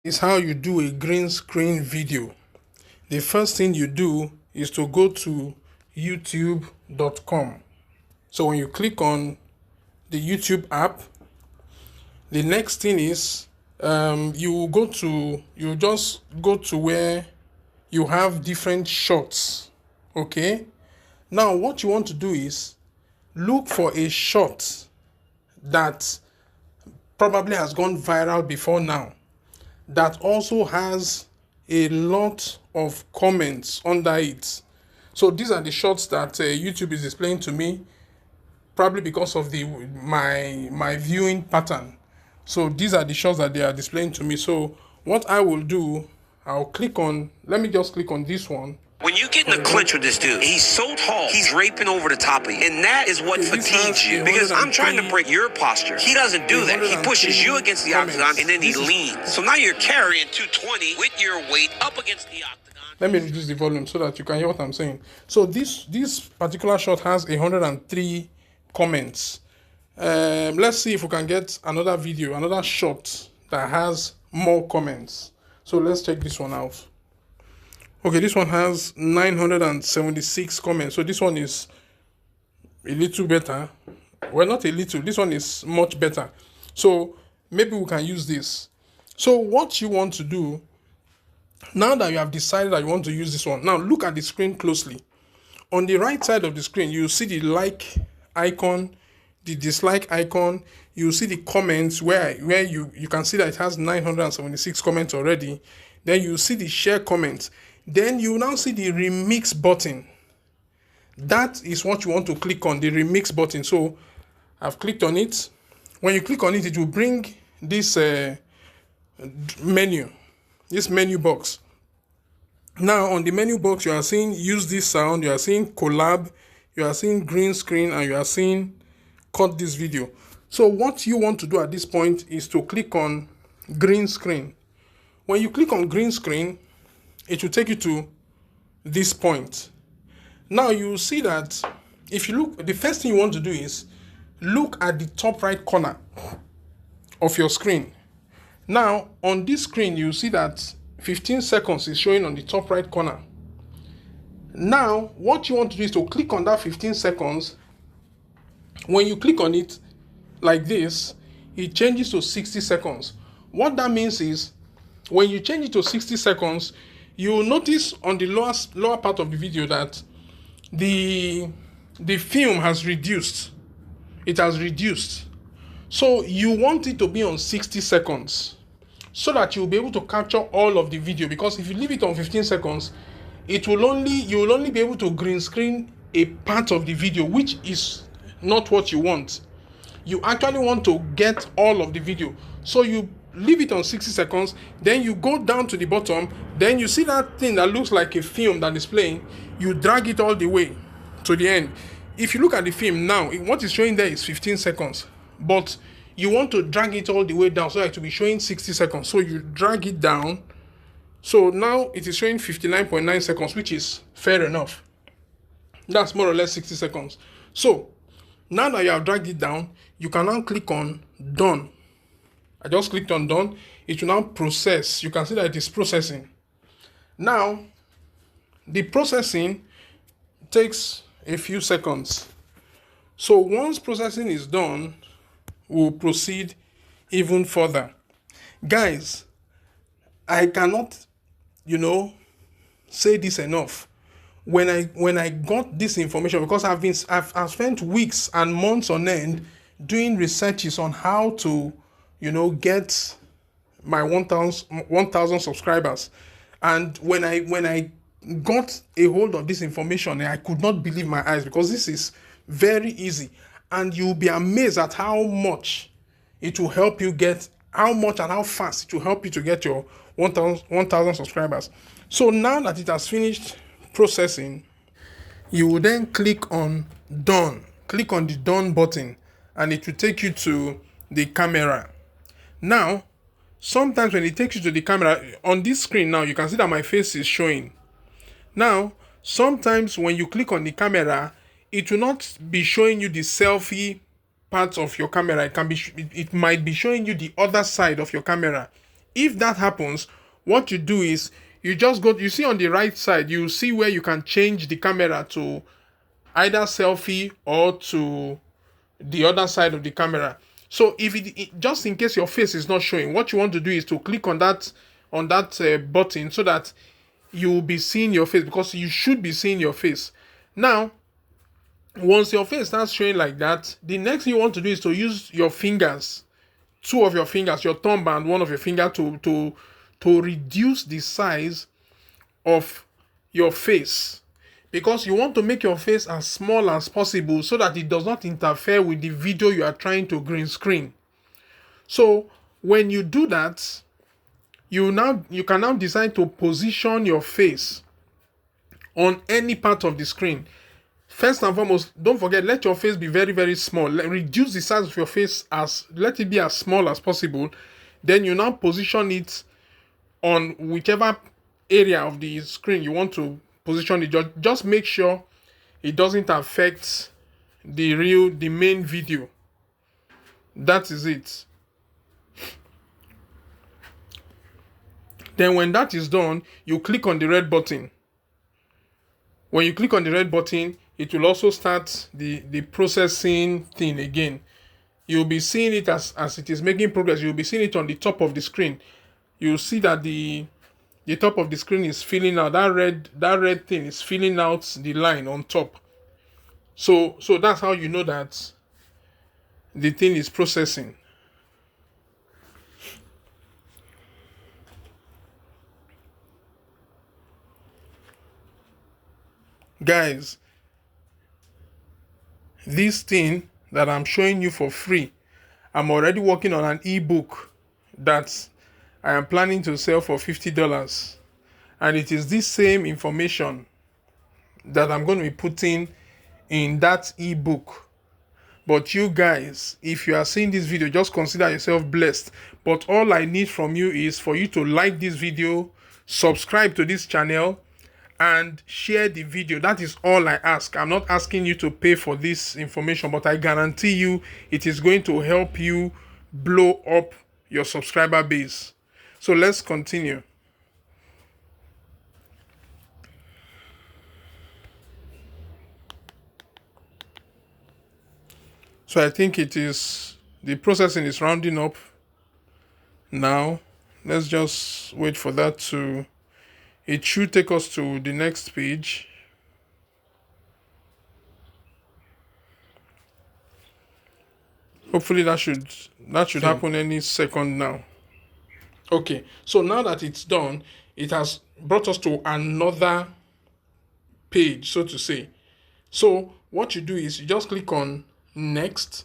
Is how you do a green screen video. The first thing you do is to go to youtube.com. So when you click on the YouTube app, the next thing is you just go to where you have different shots. Okay, now what you want to do is look for a shot that probably has gone viral before now, that also has a lot of comments under it. So these are the shots that YouTube is displaying to me, probably because of my viewing pattern. So these are the shots that they are displaying to me. So what I will do, let me just click on this one. When you get in the clinch with this dude, he's so tall, he's raping over the top of you. And that is what fatigues you. Because I'm trying to break your posture. He doesn't do that. He pushes you against the octagon, and then he leans. So now you're carrying 220 with your weight up against the octagon. Let me reduce the volume so that you can hear what I'm saying. So this particular shot has 103 comments. Let's see if we can get another shot that has more comments. So let's check this one out. Okay, this one has 976 comments. So this one is a little better. Well, not a little. This one is much better. So maybe we can use this. So what you want to do, now that you have decided that you want to use this one, now look at the screen closely. On the right side of the screen, you see the like icon, the dislike icon. You see the comments where you can see that it has 976 comments already. Then you see the share comments. Then you now see the remix button. That is what you want to click on, the remix button. So I've clicked on it. When you click on it, it will bring this menu box. Now on the menu box, you are seeing use this sound, you are seeing collab, you are seeing green screen, and you are seeing cut this video. So what you want to do at this point is to click on green screen. When you click on green screen, it will take you to this point. Now you will see that if you look, the first thing you want to do is look at the top right corner of your screen. Now on this screen, you see that 15 seconds is showing on the top right corner. Now what you want to do is to click on that 15 seconds. When you click on it like this, it changes to 60 seconds. What that means is when you change it to 60 seconds, you will notice on the lower part of the video that the film has reduced. It has reduced. So you want it to be on 60 seconds so that you'll be able to capture all of the video, because if you leave it on 15 seconds, you will only be able to green screen a part of the video, which is not what you want. You actually want to get all of the video. So you leave it on 60 seconds, then you go down to the bottom, then you see that thing that looks like a film that is playing, you drag it all the way to the end. If you look at the film now, what is showing there is 15 seconds, but you want to drag it all the way down so that it will be showing 60 seconds. So you drag it down. So now it is showing 59.9 seconds, which is fair enough. That's more or less 60 seconds. So now that you have dragged it down, you can now click on done. I just clicked on done. It will now process. You can see that it is processing. Now, the processing takes a few seconds. So once processing is done, we'll proceed even further. Guys, I cannot, say this enough. When I got this information, because I've spent weeks and months on end doing researches on how to get my 1,000 subscribers. And when I got a hold of this information, I could not believe my eyes, because this is very easy. And you'll be amazed at how much it will help you get, how much and how fast it will help you to get your 1,000 subscribers. So now that it has finished processing, you will then click on done. Click on the done button, and it will take you to the camera. Now, sometimes when it takes you to the camera, on this screen now, you can see that my face is showing. Now, sometimes when you click on the camera, it will not be showing you the selfie part of your camera. It might be showing you the other side of your camera. If that happens, what you do is you just go, you see on the right side, you see where you can change the camera to either selfie or to the other side of the camera. So if just in case your face is not showing, what you want to do is to click on that button so that you will be seeing your face, because you should be seeing your face. Now, once your face starts showing like that, the next thing you want to do is to use your fingers, two of your fingers, your thumb and one of your finger, to reduce the size of your face, because you want to make your face as small as possible so that it does not interfere with the video you are trying to green screen. So when you do that, you can now decide to position your face on any part of the screen. First and foremost, don't forget, let your face be very, very small. Reduce the size of your face, let it be as small as possible. Then you now position it on whichever area of the screen you want to position it. Just make sure it doesn't affect the main video. That is it. Then when that is done, you click on the red button. When you click on the red button, it will also start the processing thing again. You'll be seeing it as it is making progress. You'll be seeing it on the top of the screen. You'll see that the top of the screen is filling out, that red thing is filling out the line on top. So that's how you know that the thing is processing. Guys, this thing that I'm showing you for free, I'm already working on an ebook that I am planning to sell for $50. And it is this same information that I'm going to be putting in that ebook. But you guys, if you are seeing this video, just consider yourself blessed. But all I need from you is for you to like this video, subscribe to this channel, and share the video. That is all I ask. I'm not asking you to pay for this information, but I guarantee you it is going to help you blow up your subscriber base. So let's continue. So I think the processing is rounding up now. Let's just wait for that it should take us to the next page. Hopefully that should happen any second now. Okay, so now that it's done, it has brought us to another page, so to say. So what you do is you just click on next.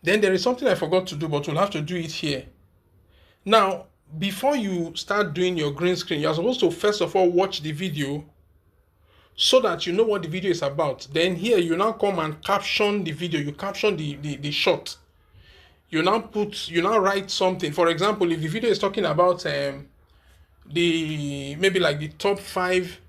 Then there is something I forgot to do, but we'll have to do it here. Now, before you start doing your green screen, you're supposed to first of all watch the video so that you know what the video is about. Then here you now come and caption the video. You caption the shot. You now write something. For example, if the video is talking about maybe like the top 5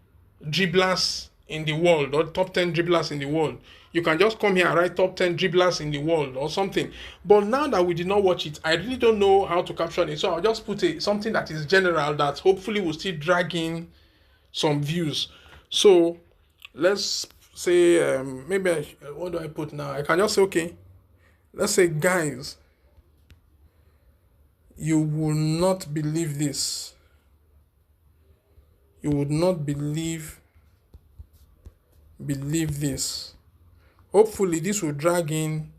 dribblers in the world or top 10 dribblers in the world, you can just come here and write top 10 dribblers in the world or something. But now that we did not watch it, I really don't know how to caption it. So I'll just put something that is general that hopefully will still drag in some views. So let's say what do I put now? I can just say, okay, let's say, guys, you will not believe this. You would not believe this. Hopefully this will drag in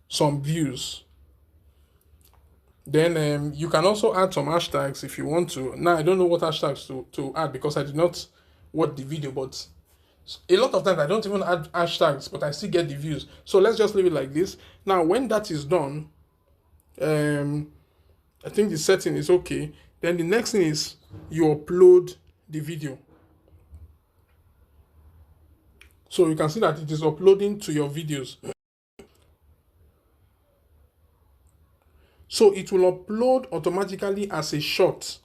some views. Then you can also add some hashtags if you want to. Now I don't know what hashtags to add because I did not watch the video, but a lot of times I don't even add hashtags, but I still get the views. So let's just leave it like this. Now when that is done, I think the setting is okay. Then the next thing is you upload the video. So you can see that it is uploading to your videos. So it will upload automatically as a short.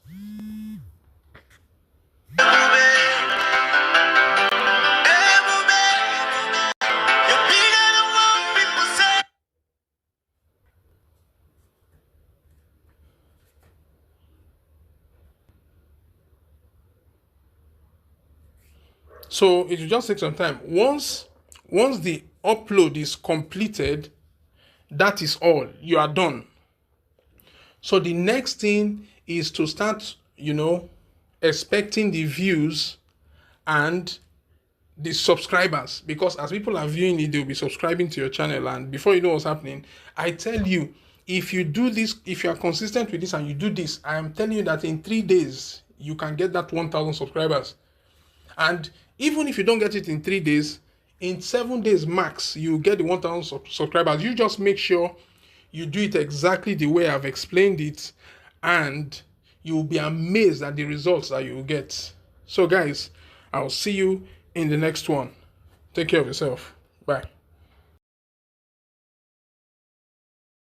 So it will just take some time. Once the upload is completed, that is all. You are done. So the next thing is to start, expecting the views and the subscribers, because as people are viewing it, they'll be subscribing to your channel, and before you know what's happening, I tell you, if you do this, if you are consistent with this and you do this, I am telling you that in 3 days you can get that 1,000 subscribers. And even if you don't get it in 3 days, in 7 days max, you get the 1,000 subscribers. You just make sure you do it exactly the way I've explained it, and you will be amazed at the results that you will get. So guys, I'll see you in the next one. Take care of yourself.